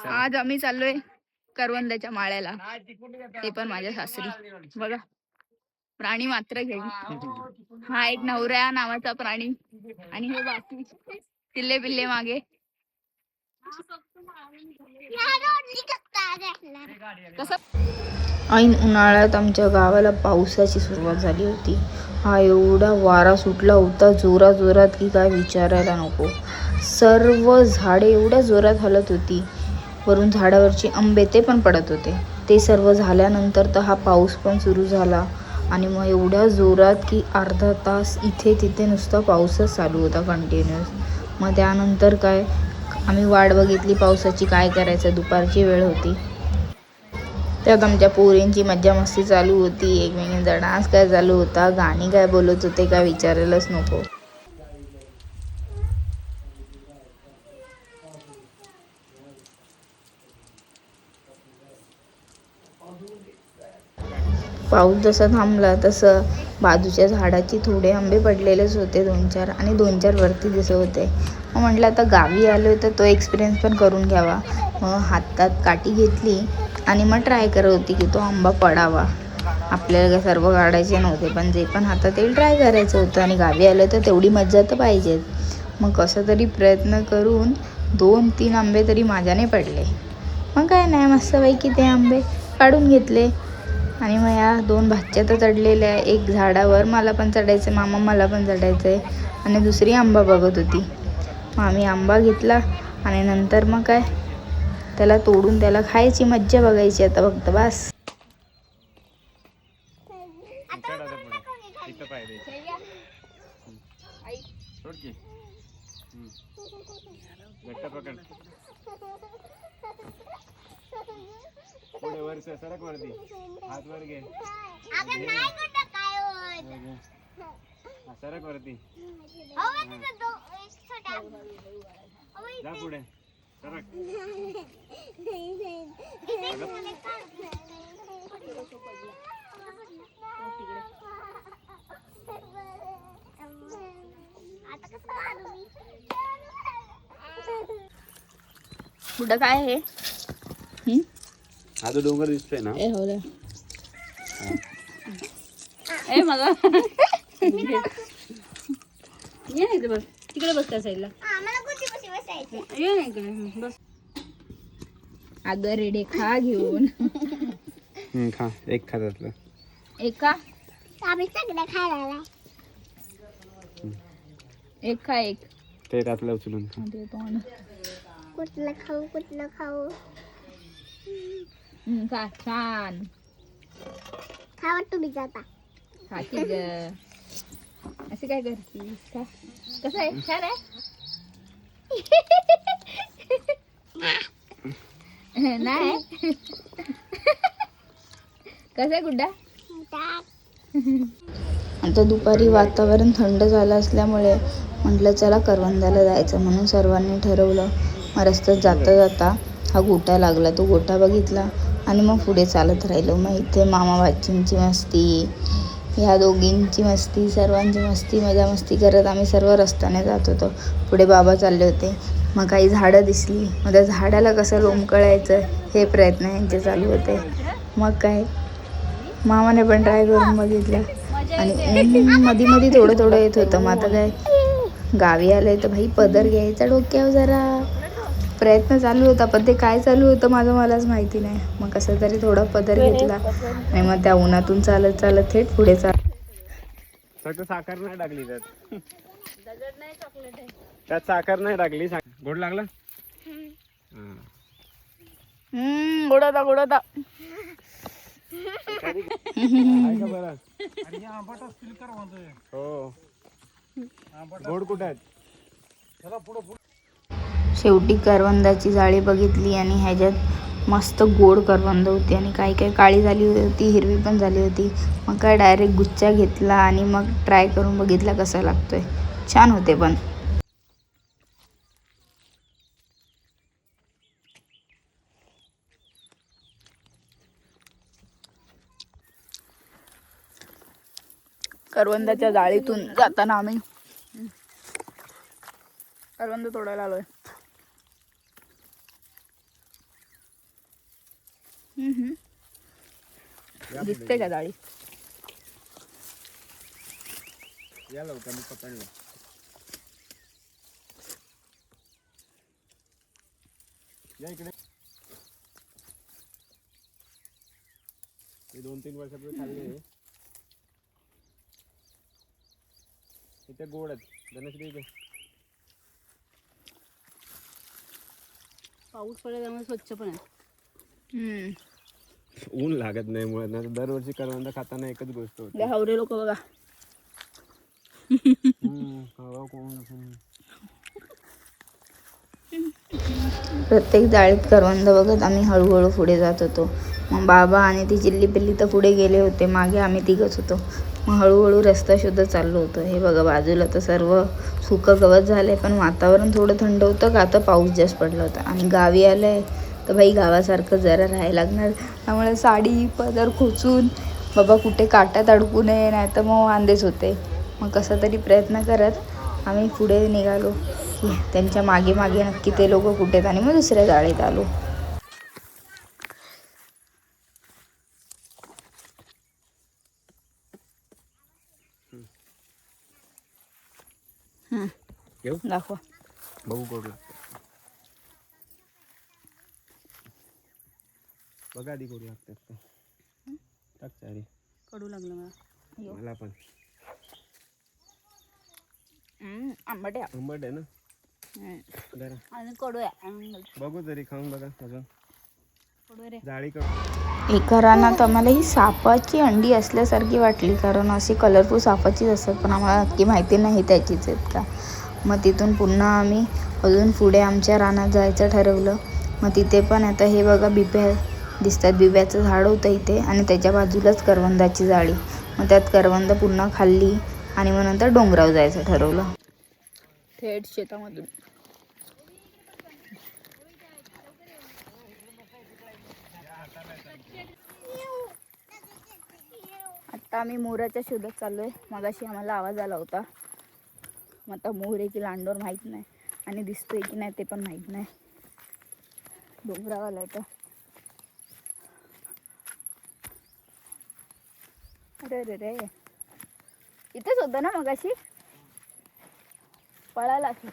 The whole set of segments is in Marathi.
आज आम्ही चाललोय करवंदाच्या माळ्याला, ते पण माझ्या सासरी. बघा प्राणी मात्र घेऊ. हा एक नवऱ्या नावाचा प्राणी आणि हे बाकी तिल्ले पिल्ले मागे. ऐन उन्हाळ्यात आमच्या गावाला पावसाची सुरुवात झाली होती. हा एवढा वारा सुटला होता जोरात जोरात की काय विचारायला नको. सर्व झाडे एवढ्या जोरात हलत होती, वरून झाडावरची आंबे ते पण पडत होते. ते सर्व झाल्यानंतर तर हा पाऊस पण सुरू झाला आणि मग एवढ्या जोरात की अर्धा तास इथे तिथे नुसता पाऊसच चालू होता कंटिन्युअस. मग त्यानंतर काय आम्ही वाट बघितली पावसाची, काय करायचं, दुपारची वेळ होती. त्यात आमच्या पोरींची मज्जा मस्ती चालू होती, एकमेकांचा डान्स काय चालू होता, गाणी काय बोलत होते काय विचारायलाच नको. पाऊस जसा थांबला तसं बाजूच्या झाडाची थोडे आंबे पडलेलेच होते, 2-4 आणि 2-4 वरती दिसत होते. मग म्हटलं आता गावी आलो तर तो एक्सपिरियन्स पण करून घ्यावा. मग हातात काठी घेतली आणि मग ट्राय करत होती की तो आंबा पडावा. आपल्याला काय सर्व काढायचे नव्हते, पण जे पण हातात येईल ट्राय करायचं होतं आणि गावी आलं तर तेवढी मज्जा तर पाहिजेच. मग कसं तरी प्रयत्न करून 2-3 आंबे तरी माझ्याने पडले. मग काय नाही, मस्तपैकी ते आंबे काढून घेतले आणि मग या 2 भाच्या तर चढलेल्या, एक झाडावर मला पण चढायचं, मामा मला पण चढायचं आहे आणि दुसरी आंबा बघत होती. मग आम्ही आंबा घेतला आणि नंतर मग काय त्याला तोडून त्याला खायची मज्जा बघायची आता फक्त बस. पुढे वर सरक वरती, हात वर घे, सरक वरती, जा पुढे सरक. कुठं काय आहे? हा तो डोंगर दिसतोय ना, ए मला ये नाही बस, तिकडे बस त्या साईडला. ये नाही इकडे बस. अगं रेडे खा घेऊन. खा एक खा त्यातलं एक खा, एक खा, एक ते त्यातलं उचलून खा. कुठलं खाऊ खा, छान खा तुम्ही जाता खा की ग. असे काय करतीस का? कसं आहे, छान आहे. नाही कसं आहे गुड्डा? आता दुपारी वातावरण थंड झालं असल्यामुळे म्हटलं चला करवंदाला जायचं, म्हणून सर्वांनी ठरवलं. मग रस्त्यात जाता जाता हा गोटा लागला, तो गोटा बघितला आणि मग पुढे चालत राहिलो. मग इथे मामा भाचींची मस्ती, ह्या दोघींची मस्ती, सर्वांची मस्ती, मजा मस्ती करत आम्ही सर्व रस्त्याने जात होतो. पुढे बाबा चालले होते. मग काही झाडं दिसली, मग त्या झाडाला कसं लोंबकळायचं हे प्रयत्न यांचे चालू होते. मग काय मामाने पण ट्राय करून बघितलं आणि ऊन मध्ये मध्ये थोडं थोडं येत होतं. मग आता काय गावी आलंय तर भाई पदर घ्यायचा डोक्यावर, जरा प्रयत्न चालू होता, पण ते काय चालू होतं माझं मलाच माहिती नाही. मग कसं तरी थोडा पदर घेतला आणि मग त्या उन्हातून चालत चालत थेट पुढे फक्त साखर नाही टाकली त्यात साखर नाही टाकली. गोड लागला. गोडा गोडा हो, गोड कुठे आहेत? शेवटी करवंदाची जाळी बघितली आणि ह्याच्यात मस्त गोड करवंद होती आणि काही काही काळी झाली होती, हिरवी पण झाली होती. मग काय डायरेक्ट गुच्छा घेतला आणि मग ट्राय करून बघितला कसा लागतोय. छान होते पण. करवंदाच्या जाळीतून जाताना आम्ही करवंद तोडायला आलोय. दिसते का जाळी? या लवकर मी पकडलं. या इकडे. हे 2-3 वर्षापूर्वी खाल्ले. इथे गोड आहेत. धनश्री इथे. पाऊस पडला त्यामुळे स्वच्छ पण आहे. ऊन लागत नाही मुळे ना. दरवर्षी करवंद खाताना एकच गोष्ट होती. हावरे लोक बघा. हवा कोण. प्रत्येक जाळीत करवंद बघत आम्ही हळूहळू पुढे जात होतो. मग बाबा आणि ती चिल्ली पिल्ली तर पुढे गेले होते, मागे आम्ही तिघच होतो. मग हळूहळू रस्ता शोधत चाललो होतो. हे बघा बाजूला तर सर्व सुकं गवत झालंय, पण वातावरण थोडं थंड होतं का, आता पाऊस जास्त पडला होता. आणि गावी आलंय तर भाई गावासारखं जरा राहायला लागणार. त्यामुळे साडी पदर खोचून बाबा कुठे काट्यात अडकू नये, नाही तर मग वांदेच होते. मग कसा तरी प्रयत्न करत आम्ही पुढे निघालो. त्यांच्या मागे मागे नक्की ते लोक कुठेत, आणि मग दुसऱ्या जाळीत आलो. घेऊ दाखवा. बघू गोड लागतं. बघा आधी गोड लागतात का. टाक चारी. कडू लागलं मला. मला पण आंबट आहे. आंबट आहे ना जरा. आणि कडू आहे. बघू तरी खाऊन बघा. अजून कडू रे. जाळी कडू. एका रानात आम्हाला ही सापाची अंडी असल्यासारखी वाटली, कारण अशी कलरफुल सापाचीच असतात, पण आम्हाला नक्की माहिती नाही त्याचीच आहेत का. मग तिथून पुन्हा आम्ही अजून पुढे आमच्या रानात जायचं ठरवलं. मग तिथे पण आता हे बघा बिब्या दिसतात. बिब्याचं झाड होतं इथे, आणि त्याच्या बाजूलाच करवंदाची जाळी. मग त्यात करवंद पुन्हा खाल्ली, आणि मग नंतर डोंगरावर जायचं ठरवलं. थेट शेतामधून. आता आम्ही मोराच्या शोधात चाललोय. मगाशी आम्हाला आवाज आला होता. मग आता मोर आहे की लांडोर माहीत नाही, आणि दिसतोय की नाही ते पण माहीत नाही. डोंगरावाला आहे. अरे रे रे, इथेच होतं ना मगाशी. पळाला असेल.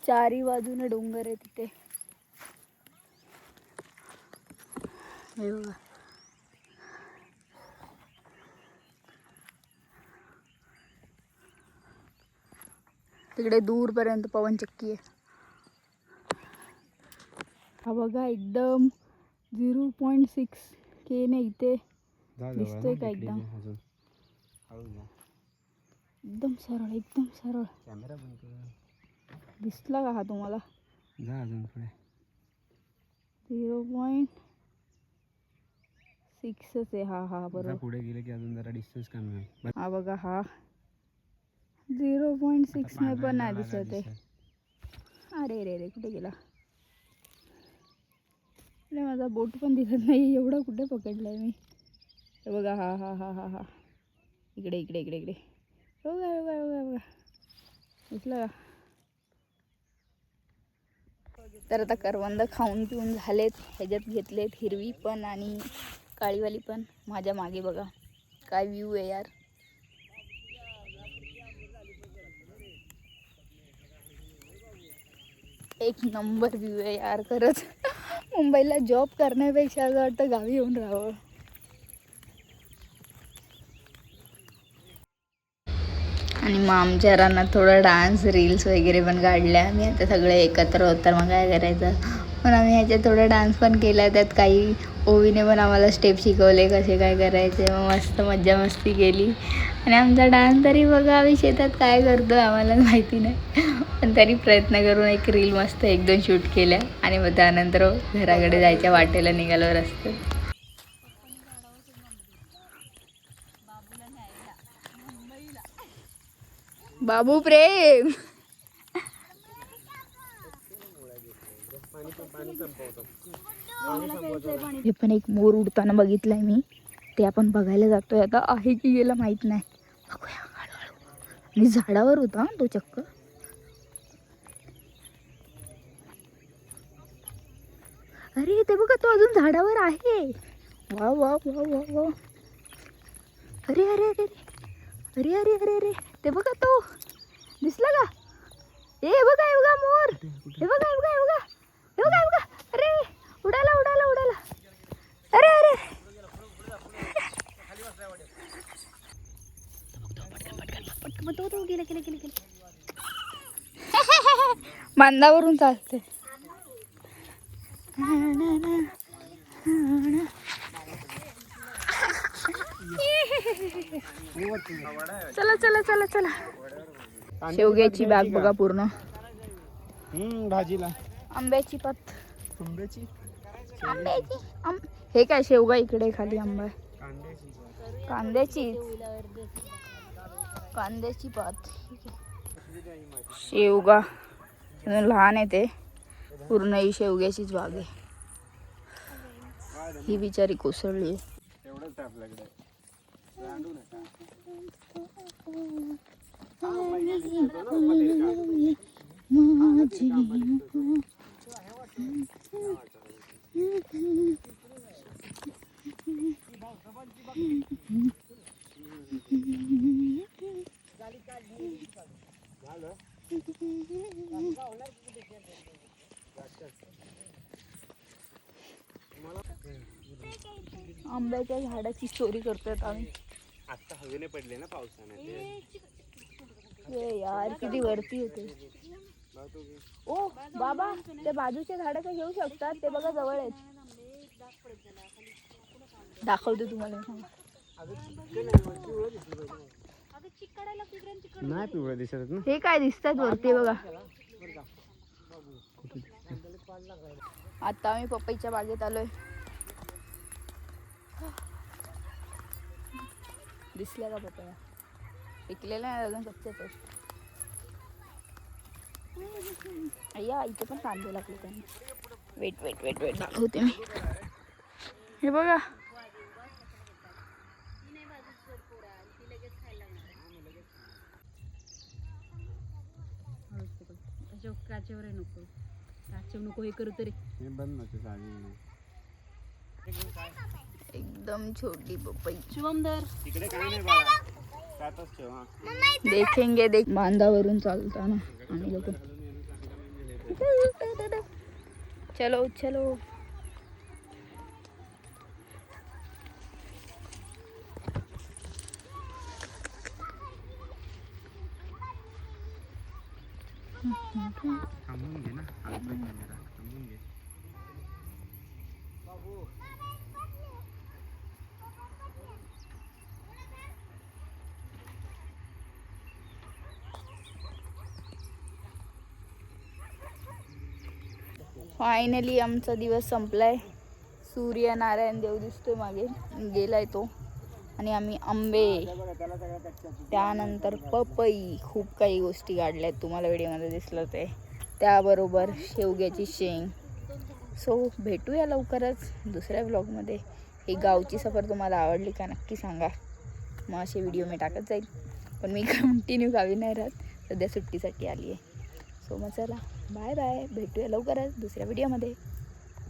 चारी बाजूने डोंगर आहे तिथे. हे बघा. तिकडे दूरपर्यंत पवनचक्की आहे. हा बघा एकदम 0.6 के ने इथे दिसतोय का एकदम. एकदम सरळ, एकदम सरळ. कॅमेरा बंद कर. दिसला का हा तुम्हाला? जा अजून पुढे. 0.6 आहे. हा बरोबर. पुढे गेले की अजून जरा डिस्टन्स कमी होईल. हा बघा, हा 0.6 ने पण नाही दिसत आहे. अरे रे रे, कुठे गेला? अरे माझा बोट पण दिसत नाही. एवढा कुठे पकडलाय मी? हे बघा, हा इकडे इकडे इकडे इकडे. बघा दिसलं का? तर आता करवंद खाऊन पिऊन झालेत. ह्याच्यात घेतलेत हिरवी पण आणि काळीवाली पण. माझ्या मागे बघा काय व्ह्यू आहे यार. एक नंबर व्ह्यू आहे यार खरंच. मुंबईला जॉब करण्यापेक्षा असं वाटतं गावी येऊन राहावं. आणि मग आमच्या रानात थोडा डान्स रील्स वगैरे पण काढल्या आम्ही. आता सगळे एकत्र होतात, मग काय करायचं. पण आम्ही ह्याच्यात थोडा डान्स पण केला. त्यात काही ओवीने पण आम्हाला स्टेप शिकवले कसे काय करायचे. मग मस्त मज्जा मस्ती केली. आणि आमचा डान्स तरी बघा आम्ही शेतात काय करतो आम्हाला माहिती नाही, पण तरी प्रयत्न करून एक रील मस्त 1-2 शूट केल्या. आणि मग त्यानंतर घराकडे जायच्या वाटेला निघालो रस्त्यात. बाबू प्रेम. हे पण एक मोर उडताना बघितलंय मी. ते आपण बघायला जातोय आता. आहे की गेला माहित नाही. बघूया हळूहळू. आणि झाडावर होता तो चक्क. झाडावर आहे. वा वा वा वा वा. अरे अरे अरे अरे अरे अरे अरे ते बघा तो दिसला का? हे बघा मोर. हे बघा अरे उडाला. अरे अरे पटकन गेले. बांधावरून चालते. चला. शेवग्याची बाग बघा पूर्ण. भाजीला आंब्याची पत. हे काय शेवगा इकडे खाली आंबा. कांद्याची पात. शेवगा लहान आहे ते. पूर्ण ही शेवग्याचीच बाग आहे. ही बिचारी कोसळली. एवढंच आपल्याकडे आंब्याच्या झाडाची चोरी करतोय आम्ही. आता हवेने पडले ना पावसाने. यार किती वरती होते. ओ बाबा ते बाजूच्या झाडाचं घेऊ शकतात. ते बघा जवळ आहेत. दाखवते तुम्हाला. नाही पिवळं दिसत ना. हे काय दिसतात वरती बघा. आता आम्ही पपईच्या बागेत आलोय. दिसल्या का पपया? पिकलेला नाही अजून, कच्चाच आहे. अय्या इथे पण कांदे लागले त्यांनी. वेट दाखवते मी. हे बघा. काचेवर नको हे करू तरी. हे बंद नव्हते जागी. एकदम छोटी पपई. शुभमधर तिकडे काही नाही बाळा. त्यातच ठेव. देखेंगे बांधावरून चालताना आम्ही लोक. चलो. थांबून घे ना. थांबून घे. फायनली आमचा दिवस संपलाय. सूर्यनारायण देव दिसतोय मागे, गेलाय तो. आणि आम्ही आंबे, त्यानंतर पपई, खूप काही गोष्टी काढल्यात. तुम्हाला व्हिडिओमध्ये दिसलं ते. त्याबरोबर शेवग्याची शेंग. सो भेटूया लवकरच दुसऱ्या व्लॉगमध्ये. ही गावची सफर तुम्हाला आवडली का नक्की सांगा. मग असे व्हिडिओ मी टाकत जाईल. पण मी कंटिन्यू गावी नाही राहत, सध्या सुट्टीसाठी आली आहे. सो मग चला बाय. भेटूया लवकरच दुसऱ्या व्हिडिओमध्ये.